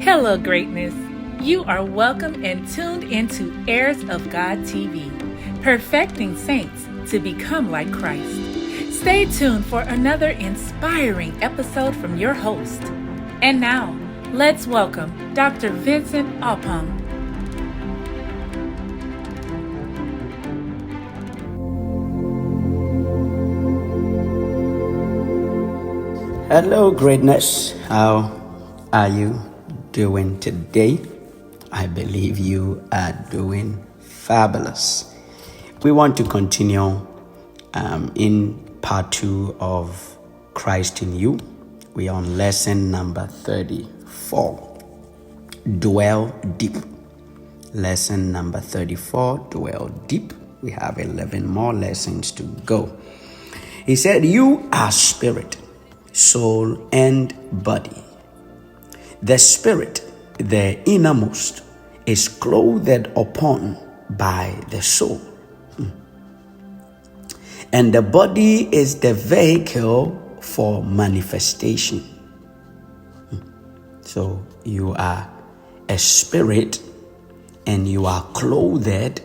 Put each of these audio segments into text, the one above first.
Hello, greatness. You are welcome and tuned into Heirs of God TV, perfecting saints to become like Christ. Stay tuned for another inspiring episode from your host. And now, let's welcome Dr. Vincent Oppong. Hello, greatness. How are you doing today? I believe you are doing fabulous. We want to continue in part 2 of Christ in You. We are on lesson number 34. Dwell deep. Lesson number 34. Dwell deep. We have 11 more lessons to go. He said, "You are spirit, soul, and body. The spirit, the innermost, is clothed upon by the soul. And the body is the vehicle for manifestation." So you are a spirit and you are clothed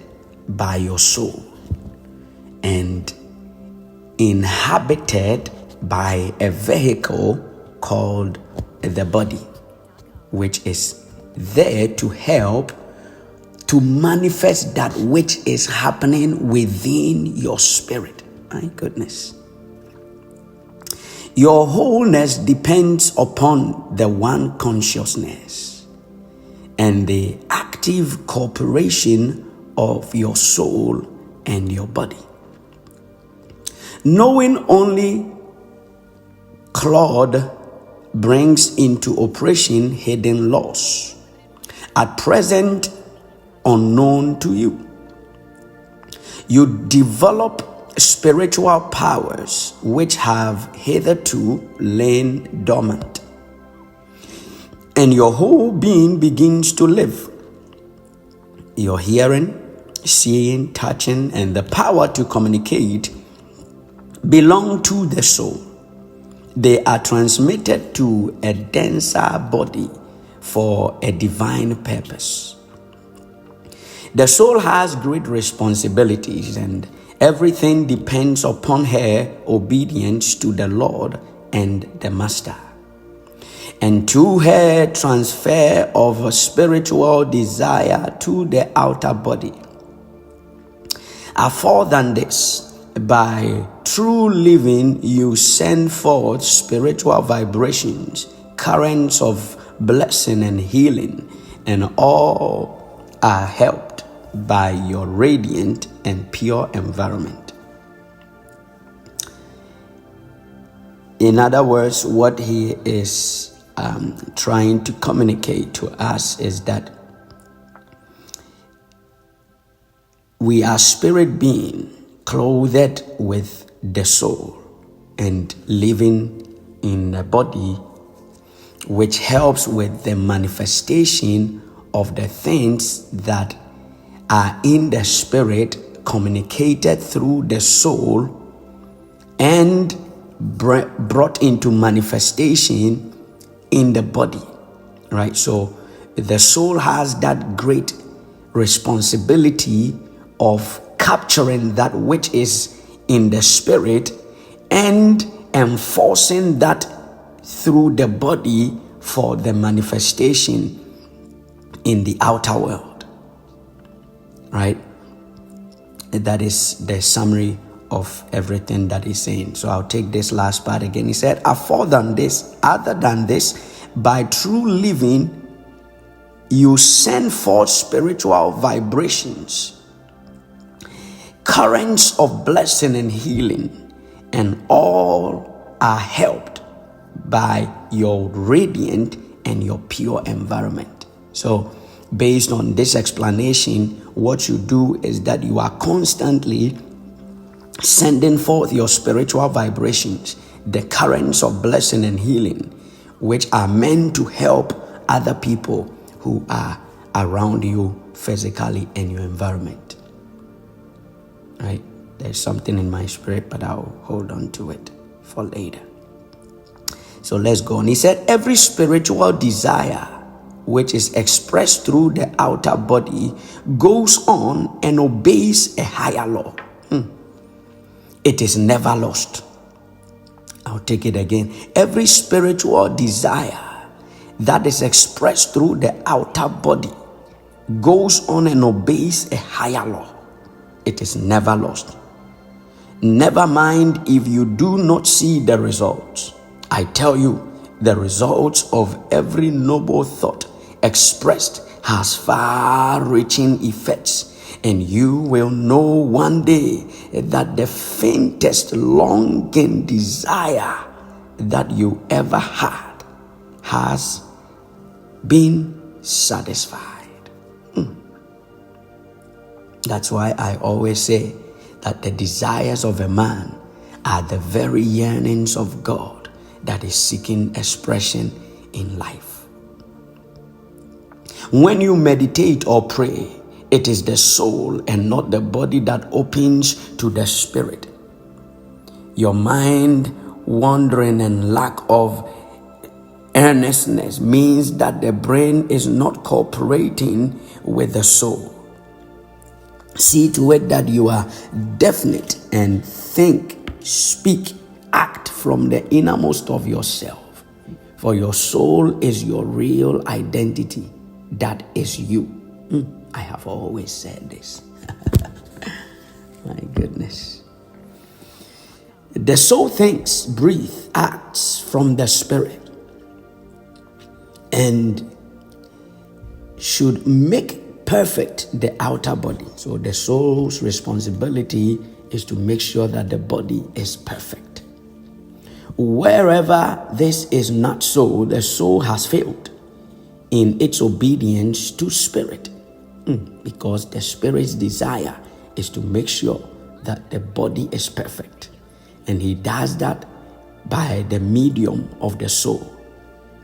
by your soul and inhabited by a vehicle called the body, which is there to help to manifest that which is happening within your spirit. My goodness. Your wholeness depends upon the one consciousness and the active cooperation of your soul and your body. Knowing only Claude brings into operation hidden laws, at present unknown to you. You develop spiritual powers which have hitherto lain dormant, and your whole being begins to live. Your hearing, seeing, touching, and the power to communicate belong to the soul. They are transmitted to a denser body for a divine purpose. The soul has great responsibilities, and everything depends upon her obedience to the Lord and the Master, and to her transfer of spiritual desire to the outer body. Afore than this, by true living, you send forth spiritual vibrations, currents of blessing and healing, and all are helped by your radiant and pure environment. In other words, what he is trying to communicate to us is that we are spirit beings clothed with the soul and living in a body which helps with the manifestation of the things that are in the spirit, communicated through the soul and brought into manifestation in the body, right? So the soul has that great responsibility of capturing that which is in the spirit and enforcing that through the body for the manifestation in the outer world, right? That is the summary of everything that he's saying. So I'll take this last part again. He said, "Afore than this, other than this, by true living, you send forth spiritual vibrations, currents of blessing and healing, and all are helped by your radiant and your pure environment." So based on this explanation, what you do is that you are constantly sending forth your spiritual vibrations, the currents of blessing and healing, which are meant to help other people who are around you physically and your environment. Right? There's something in my spirit, but I'll hold on to it for later. So let's go on. He said, "Every spiritual desire which is expressed through the outer body, goes on and obeys a higher law. It is never lost. I'll take it again. Every spiritual desire that is expressed through the outer body goes on and obeys a higher law. It is never lost. Never mind if you do not see the results. I tell you, the results of every noble thought expressed has far-reaching effects, and you will know one day that the faintest longing desire that you ever had has been satisfied. That's why I always say that the desires of a man are the very yearnings of God that is seeking expression in life. When you meditate or pray, it is the soul and not the body that opens to the spirit. Your mind wandering and lack of earnestness means that the brain is not cooperating with the soul. See to it that you are definite and think, speak, act from the innermost of yourself. For your soul is your real identity. That is you. I have always said this. My goodness. The soul thinks, breathes, acts from the spirit, and should make perfect the outer body. So the soul's responsibility is to make sure that the body is perfect. Wherever this is not so, the soul has failed in its obedience to spirit, because the spirit's desire is to make sure that the body is perfect, and he does that by the medium of the soul.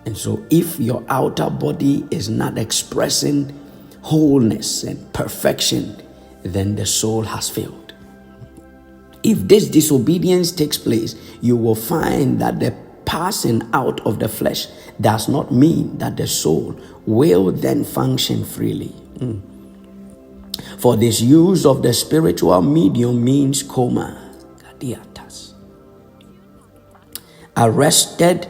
And so if your outer body is not expressing wholeness and perfection, then the soul has failed. If this disobedience takes place, you will find that the passing out of the flesh does not mean that the soul will then function freely. For this use of the spiritual medium means coma, arrested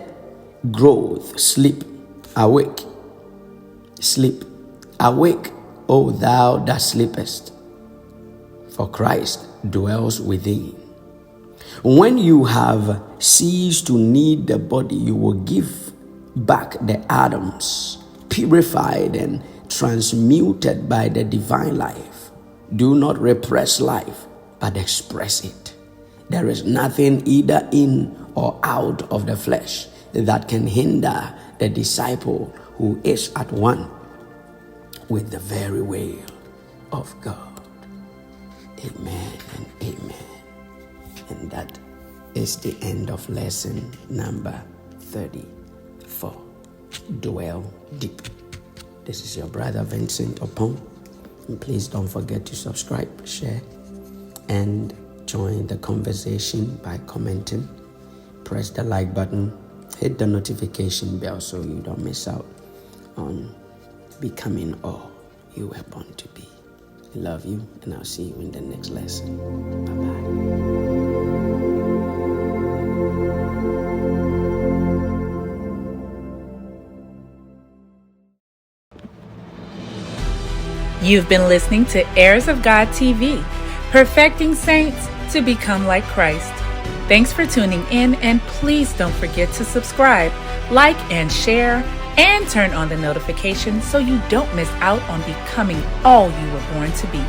growth, sleep, awake, sleep, awake, O thou that sleepest, for Christ dwells within. When you have ceased to need the body, you will give back the atoms, purified and transmuted by the divine life. Do not repress life, but express it. There is nothing either in or out of the flesh that can hinder the disciple who is at one with the very will of God. Amen and amen. And that is the end of lesson number 34. Dwell deep. This is your brother Vincent Oppong. And please don't forget to subscribe, share, and join the conversation by commenting. Press the like button, hit the notification bell so you don't miss out on becoming all you were born to be. I love you, and I'll see you in the next lesson. Bye-bye. You've been listening to Heirs of God TV, perfecting saints to become like Christ. Thanks for tuning in, and please don't forget to subscribe, like, and share, and turn on the notifications so you don't miss out on becoming all you were born to be.